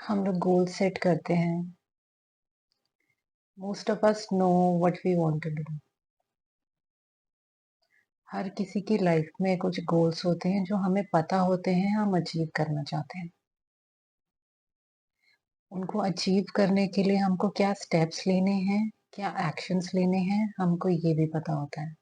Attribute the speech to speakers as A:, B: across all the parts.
A: हम लोग गोल सेट करते हैं। Most of us know what we want to do. हर किसी की लाइफ में कुछ गोल्स होते हैं जो हमें पता होते हैं हम अचीव करना चाहते हैं। उनको अचीव करने के लिए हमको क्या स्टेप्स लेने हैं, क्या एक्शंस लेने हैं, हमको ये भी पता होता है।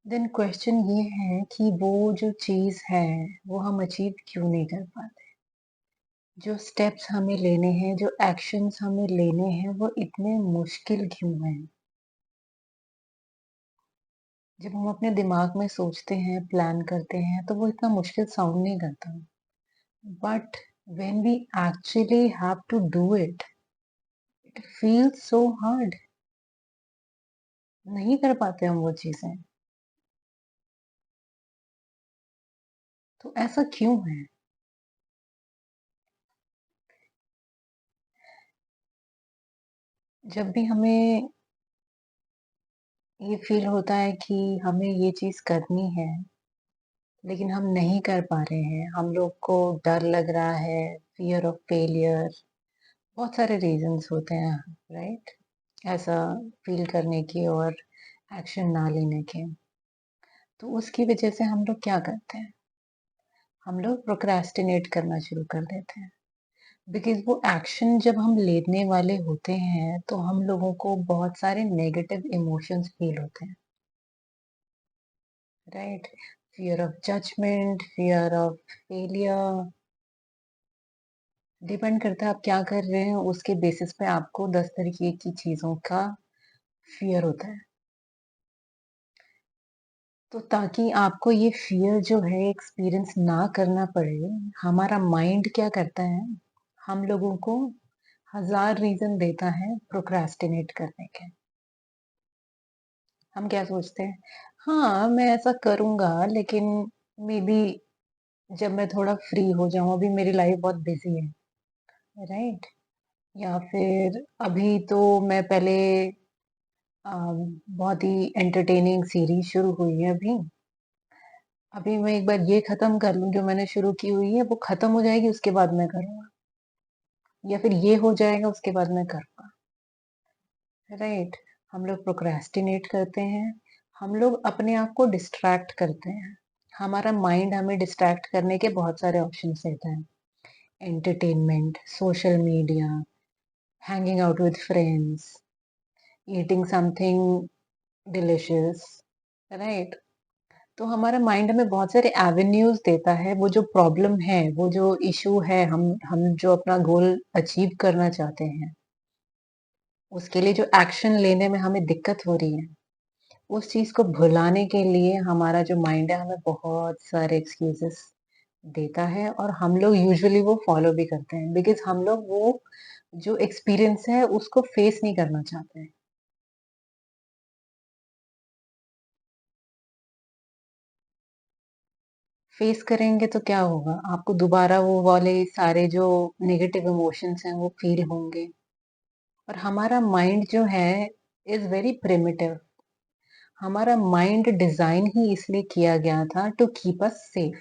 A: देन क्वेश्चन ये है कि वो जो चीज़ है वो हम अचीव क्यों नहीं कर पाते। जो स्टेप्स हमें लेने हैं, जो एक्शंस हमें लेने हैं वो इतने मुश्किल क्यों हैं। जब हम अपने दिमाग में सोचते हैं, प्लान करते हैं, तो वो इतना मुश्किल साउंड नहीं करता। But when we actually have to do it, it feels so hard. नहीं कर पाते हम वो चीज़ें। तो ऐसा क्यों है? जब भी हमें ये फील होता है कि हमें ये चीज़ करनी है, लेकिन हम नहीं कर पा रहे हैं, हम लोग को डर लग रहा है, फियर ऑफ फेलियर, बहुत सारे रीज़न्स होते हैं, राइट? ऐसा फील करने के और एक्शन ना लेने के। तो उसकी वजह से हम लोग क्या करते हैं? हम लोग प्रोक्रेस्टिनेट करना शुरू कर देते हैं। बिकॉज़ वो एक्शन जब हम लेने वाले होते हैं, तो हम लोगों को बहुत सारे नेगेटिव इमोशंस फील होते हैं, right? Fear of judgement, fear of failure, depend करता है आप क्या कर रहे हैं, उसके बेसिस पे आपको 10 तरीके की चीज़ों का फियर होता है। तो ताकि आपको ये फ़ियर जो है एक्सपीरियंस ना करना पड़े, हमारा माइंड क्या करता है, हम लोगों को हज़ार रीज़न देता है प्रोक्रेस्टिनेट करने के। हम क्या सोचते हैं, हाँ, मैं ऐसा करूँगा लेकिन मेबी जब मैं थोड़ा फ्री हो जाऊँ, अभी मेरी लाइफ़ बहुत बिज़ी है, राइट? या फिर अभी तो मैं पहले बहुत ही एंटरटेनिंग सीरीज़ शुरू हुई है अभी। अभी मैं एक बार ये खत्म कर लूँ जो मैंने शुरू की हुई है, वो खत्म हो जाएगी उसके बाद मैं करूँगा। या फिर ये हो जाएगा उसके बाद मैं करूँगा, राइट? हम लोग प्रोक्रेस्टिनेट करते हैं, हम लोग अपने आप को डिस्ट्रैक्ट करते हैं। हमारा माइंड हमें डिस्ट्रैक्ट करने के बहुत सारे ऑप्शंस देता है। Entertainment, social media, hanging out with friends, eating something delicious, right? तो हमारा माइंड हमें बहुत सारे एवेन्यूज देता है। वो जो प्रॉब्लम है, वो जो इशू है, हम जो अपना गोल अचीव करना चाहते हैं, उसके लिए जो एक्शन लेने में हमें दिक्कत हो रही है, उस चीज को भुलाने के लिए हमारा जो माइंड है हमें बहुत सारे एक्सक्यूजेस देता है और हम लोग यूजुअली वो फॉलो भी करते हैं बिकॉज हम लोग वो जो एक्सपीरियंस है उसको फेस नहीं करना चाहते हैं। फेस करेंगे तो क्या होगा, आपको दोबारा वो वाले सारे जो नेगेटिव इमोशंस हैं वो फील होंगे। और हमारा माइंड जो है इज वेरी प्रिमिटिव। हमारा माइंड डिजाइन ही इसलिए किया गया था to keep us safe.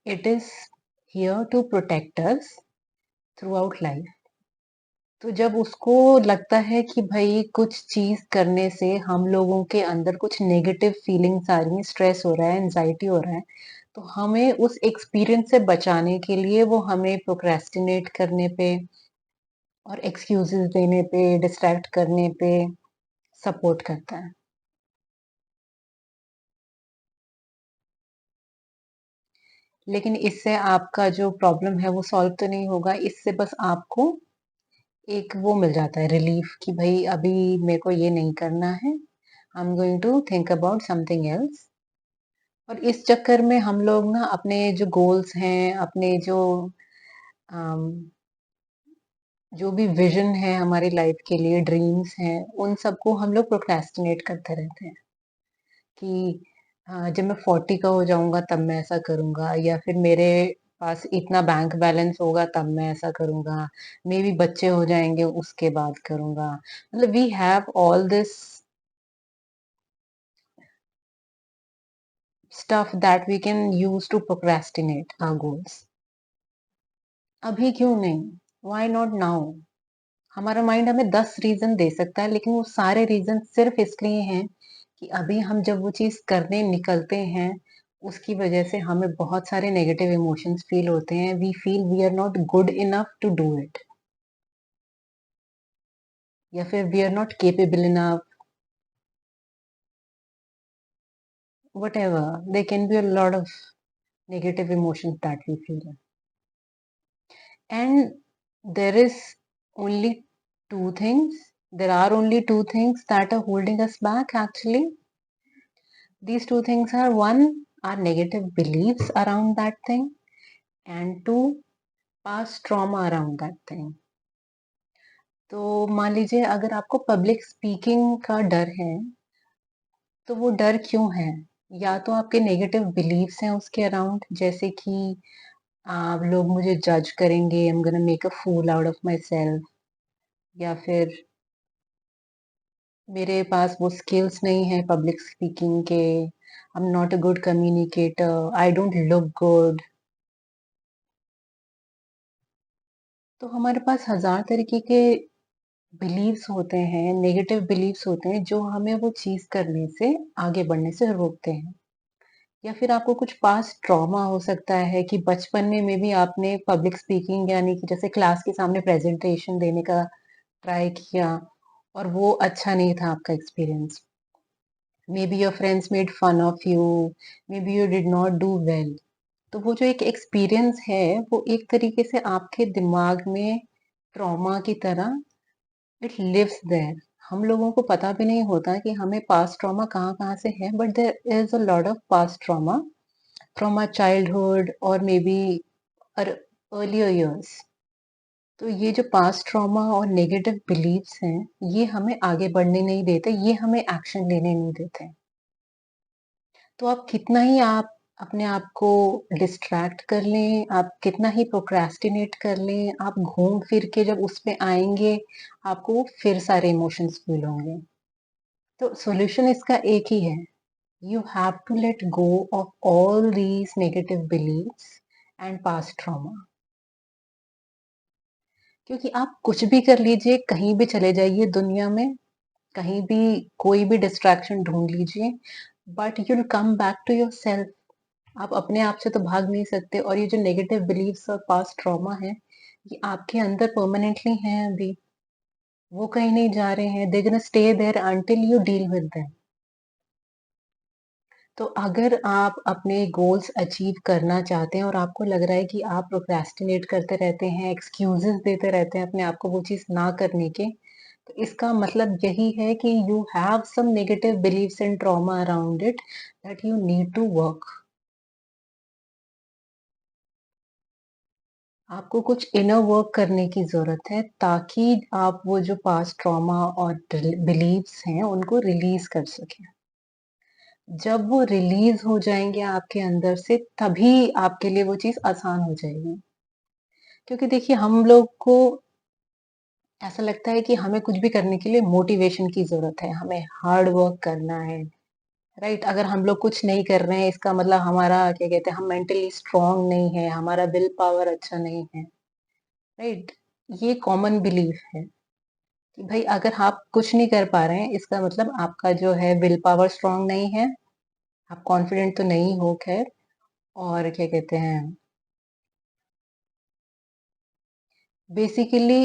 A: It is here to protect us throughout life. तो जब उसको लगता है कि भाई कुछ चीज करने से हम लोगों के अंदर कुछ नेगेटिव फीलिंग्स आ रही हैं, स्ट्रेस हो रहा है, एंजाइटी हो रहा है, तो हमें उस एक्सपीरियंस से बचाने के लिए वो हमें प्रोक्रेस्टिनेट करने पे और एक्सक्यूजेस देने पे, डिस्ट्रैक्ट करने पे सपोर्ट करता है। लेकिन इससे आपका जो प्रॉब्लम है वो सॉल्व तो नहीं होगा, इससे बस आपको एक वो मिल जाता है रिलीफ कि भाई अभी मेरे को ये नहीं करना है, I am going to think about something else. और इस चक्कर में हम लोग ना अपने जो गोल्स हैं, अपने अम, जो भी विजन है हमारी लाइफ के लिए, ड्रीम्स हैं, उन सबको हम लोग प्रोक्रेस्टिनेट करते रहते हैं कि जब मैं 40 का हो जाऊँगा तब मैं ऐसा करूँगा, या फिर मेरे पास इतना बैंक बैलेंस होगा तब मैं ऐसा करूँगा, मेबी बच्चे हो जाएँगे उसके बाद करूँगा। मतलब we have all this stuff that we can use to procrastinate our goals. अभी क्यों नहीं? Why not now? हमारा माइंड हमें 10 रीज़न दे सकता है, लेकिन वो सारे रीज़न सिर्फ़ इसलिए हैं कि अभी हम जब वो चीज़ करने निकलते हैं, उसकी वज़ह से हमें बहुत सारे नेगेटिव इमोशंस फ़ील होते हैं। We feel we are not good enough to do it, या फिर we are not capable enough, whatever. There can be a lot of negative emotions that we feel. And there is only two things, there are only two things that are holding us back actually. These two things are: one, our negative beliefs around that thing, and two, past trauma around that thing. तो मान लीजिए अगर आपको public speaking का डर है, तो वो डर क्यों है? या तो आपके नेगेटिव बिलीफ्स हैं उसके अराउंड, जैसे कि लोग मुझे जज करेंगे, I am gonna make a fool out of myself, या फिर मेरे पास वो स्किल्स नहीं है पब्लिक स्पीकिंग के, I am not a good communicator, I don't look good. तो हमारे पास हजार तरीके के बिलीव्स होते हैं, नेगेटिव बिलीव्स होते हैं, जो हमें वो चीज करने से, आगे बढ़ने से रोकते हैं। या फिर आपको कुछ पास्ट ट्रॉमा हो सकता है कि बचपन में भी आपने पब्लिक स्पीकिंग, यानी कि जैसे क्लास के सामने प्रेजेंटेशन देने का ट्राई किया और वो अच्छा नहीं था आपका experience. maybe your friends made fun of you, maybe you did not do well। तो वो जो एक एक्सपीरियंस है, वो एक तरीके से आपके दिमाग में ट्रॉमा की तरह इट लिव्स देयर। हम लोगों को पता भी नहीं होता कि हमें पास्ट ट्रॉमा कहाँ कहाँ से है, but there is a lot of past trauma from our childhood और मे बी अर्लियर ईयर्स। तो ये जो पास्ट ट्रॉमा और नेगेटिव बिलीव्स हैं, ये हमें आगे बढ़ने नहीं देते, ये हमें एक्शन लेने नहीं देते। तो आप कितना ही आप अपने आप को डिस्ट्रैक्ट कर लें, आप कितना ही प्रोक्रेस्टिनेट कर लें, आप घूम फिर के जब उस पे आएँगे, आपको वो फिर सारे इमोशंस फ़ील होंगे। तो सॉल्यूशन इसका एक ही है, you have to let go of all these negative beliefs and past trauma. क्योंकि आप कुछ भी कर लीजिए, कहीं भी चले जाइए दुनिया में, कहीं भी कोई भी डिस्ट्रैक्शन ढूँढ लीजिए, but you will come back to yourself. आप अपने आप से तो भाग नहीं सकते, और ये जो नेगेटिव बिलीफ्स और पास्ट ट्रॉमा है, ये आपके अंदर परमानेंटली हैं अभी, वो कहीं नहीं जा रहे हैं। They gonna stay there until you deal with them. तो अगर आप अपने गोल्स अचीव करना चाहते हैं और आपको लग रहा है कि आप प्रोक्रेस्टिनेट करते रहते हैं, एक्सक्यूजेस देते रहते हैं अपने आप को वो चीज़ ना करने के, तो इसका मतलब यही है कि you have some negative beliefs and trauma around it that you need to work. आपको कुछ इनर वर्क करने की ज़रूरत है, ताकि आप वो जो पास्ट ट्रॉमा और बिलीव्स हैं उनको रिलीज़ कर सकें। जब वो रिलीज़ हो जाएँगे आपके अंदर से, तभी आपके लिए वो चीज़ आसान हो जाएगी। क्योंकि देखिए, हम लोग को ऐसा लगता है कि हमें कुछ भी करने के लिए मोटिवेशन की ज़रूरत है, हमें हार्ड वर्क करना है, राइट? अगर हम लोग कुछ नहीं कर रहे हैं, इसका मतलब हमारा क्या कहते हैं, हम मेंटली स्ट्रॉन्ग नहीं है, हमारा विल पावर अच्छा नहीं है, राइट? ये कॉमन बिलीफ है कि भाई अगर आप कुछ नहीं कर पा रहे हैं, इसका मतलब आपका जो है विल पावर स्ट्रॉन्ग नहीं है, आप कॉन्फिडेंट तो नहीं हो खैर, और क्या कहते हैं, basically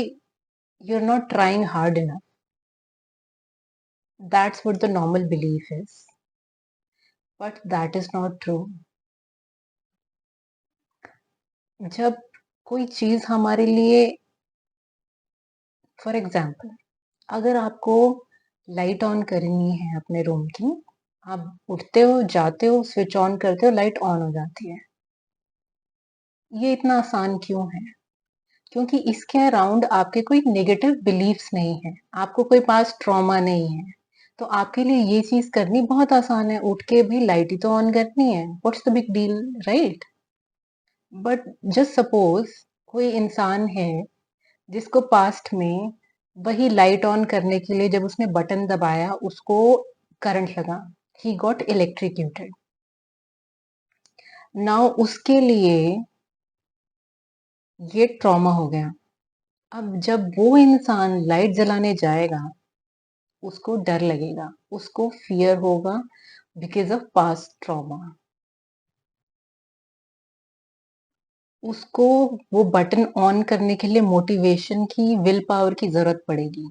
A: you are not trying hard enough. That's what the normal belief is, but that is not true. जब कोई चीज हमारे लिए, फॉर एग्जाम्पल, अगर आपको लाइट ऑन करनी है अपने रूम की, आप उठते हो, जाते हो, स्विच ऑन करते हो, लाइट ऑन हो जाती है। ये इतना आसान क्यों है? क्योंकि इसके अराउंड आपके कोई नेगेटिव बिलीफ्स नहीं है, आपको कोई पास्ट ट्रॉमा नहीं है। तो आपके लिए ये चीज करनी बहुत आसान है, उठ के भी लाइट ही तो ऑन करनी है, what's the big deal, right? But just suppose कोई इंसान है जिसको पास्ट में वही लाइट ऑन करने के लिए जब उसने बटन दबाया, उसको करंट लगा, ही गॉट इलेक्ट्रिक्यूटेड। नाउ उसके लिए ये ट्रॉमा हो गया। अब जब वो इंसान लाइट जलाने जाएगा, उसको डर लगेगा, उसको फ़ियर होगा बिकॉज़ ऑफ पास्ट ट्रॉमा। उसको वो बटन ऑन करने के लिए मोटिवेशन की, विल पावर की ज़रूरत पड़ेगी।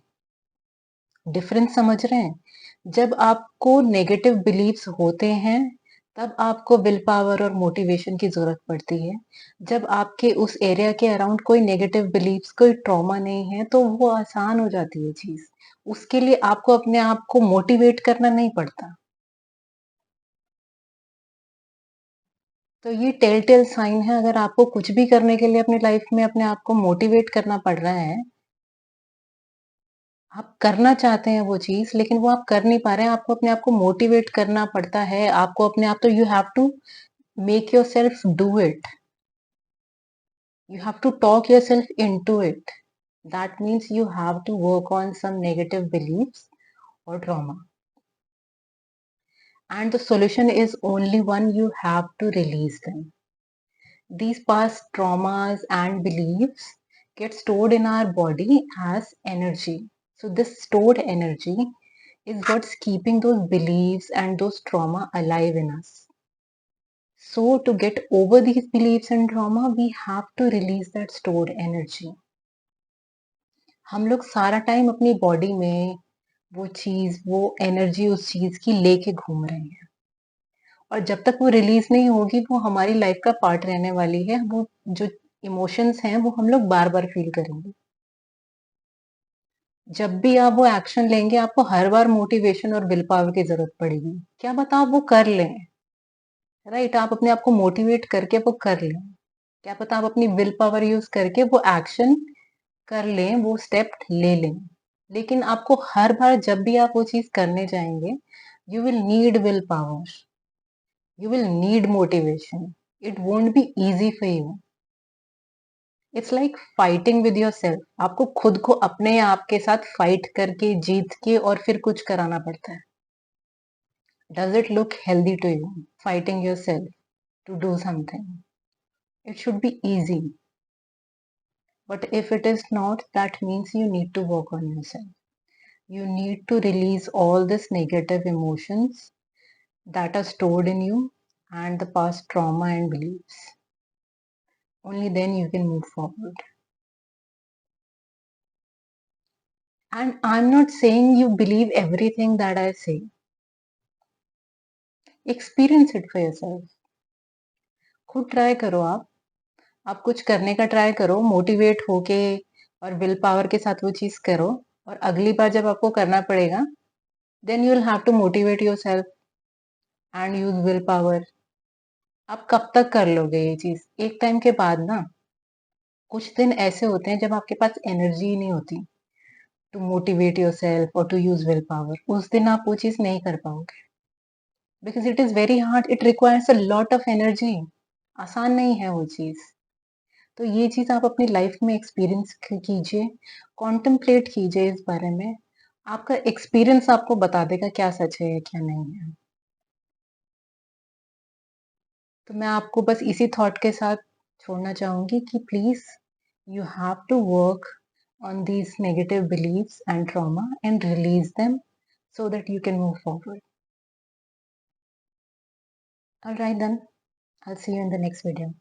A: डिफरेंस समझ रहे हैं? जब आपको नेगेटिव बिलीफ्स होते हैं, तब आपको विल पावर और मोटिवेशन की ज़रूरत पड़ती है। जब आपके उस एरिया के अराउंड कोई नेगेटिव बिलीफ्स, कोई ट्रॉमा नहीं है, तो वो आसान हो जाती है चीज़। उसके लिए आपको अपने आप को मोटिवेट करना नहीं पड़ता। तो ये टेल टेल साइन है, अगर आपको कुछ भी करने के लिए अपनी लाइफ में अपने आप को मोटिवेट करना पड़ रहा है, आप करना चाहते हैं वो चीज़, लेकिन वो आप कर नहीं पा रहे हैं, आपको अपने आप को मोटिवेट करना पड़ता है, आपको अपने आप तो you have to make yourself do it, you have to talk yourself into it. That means you have to work on some negative beliefs or trauma. And the solution is only one: you have to release them. These past traumas and beliefs get stored in our body as energy. So, this stored energy is what's keeping those beliefs and those trauma alive in us. So, to get over these beliefs and trauma, we have to release that stored energy. हम लोग सारा time अपनी body में वो चीज़, वो energy उस चीज़ की लेके घूम रहे हैं, और जब तक वो रिलीज़ नहीं होगी, वो हमारी लाइफ़ का पार्ट रहने वाली है। वो जो इमोशंस हैं, वो हम लोग बार-बार फ़ील करेंगे। जब भी आप वो एक्शन लेंगे, आपको हर बार मोटिवेशन और विल पावर की ज़रूरत पड़ेगी। क्या पता आप वो कर लें, राइट? आप अपने आप को मोटिवेट करके वो कर लें। क्या पता आप अपनी विल पावर यूज़ करके वो एक्शन कर लें, वो स्टेप ले लें। लेकिन आपको हर बार जब भी आप वो चीज़ करने जाएँगे, you will need willpower, you will need motivation. It won't be easy for you. It's like fighting with yourself. आपको खुद को अपने आप के साथ फाइट करके, जीत के और फिर कुछ कराना पड़ता है। Does it look healthy to you, fighting yourself to do something? It should be easy. But if it is not, that means you need to work on yourself. You need to release all this negative emotions that are stored in you and the past trauma and beliefs. Only then you can move forward. And I'm not saying you believe everything that I say. Experience it for yourself. खुद try करो आप। आप कुछ करने का try करो, motivate होके और विल पावर के साथ वो चीज़ करो, और अगली बार जब आपको करना पड़ेगा, then you will have to motivate yourself and use willpower. आप कब तक कर लोगे ये चीज़? एक टाइम के बाद ना, कुछ दिन ऐसे होते हैं जब आपके पास एनर्जी ही नहीं होती टू मोटिवेट योरसेल्फ और टू यूज़ विल पावर। उस दिन आप वो चीज़ नहीं कर पाओगे, because it is very hard, it requires a lot of energy. आसान नहीं है वो चीज़। तो ये चीज़ आप अपनी लाइफ़ में एक्सपीरियंस कीजिए, कॉन्टेम्पलेट कीजिए इस बारे में। आपका एक्सपीरियंस आपको बता देगा क्या सच है, क्या नहीं है। तो मैं आपको बस इसी थॉट के साथ छोड़ना चाहूँगी कि please, you have to work on these negative beliefs and trauma and release them so that you can move forward. All right, then. I'll see you in the next video.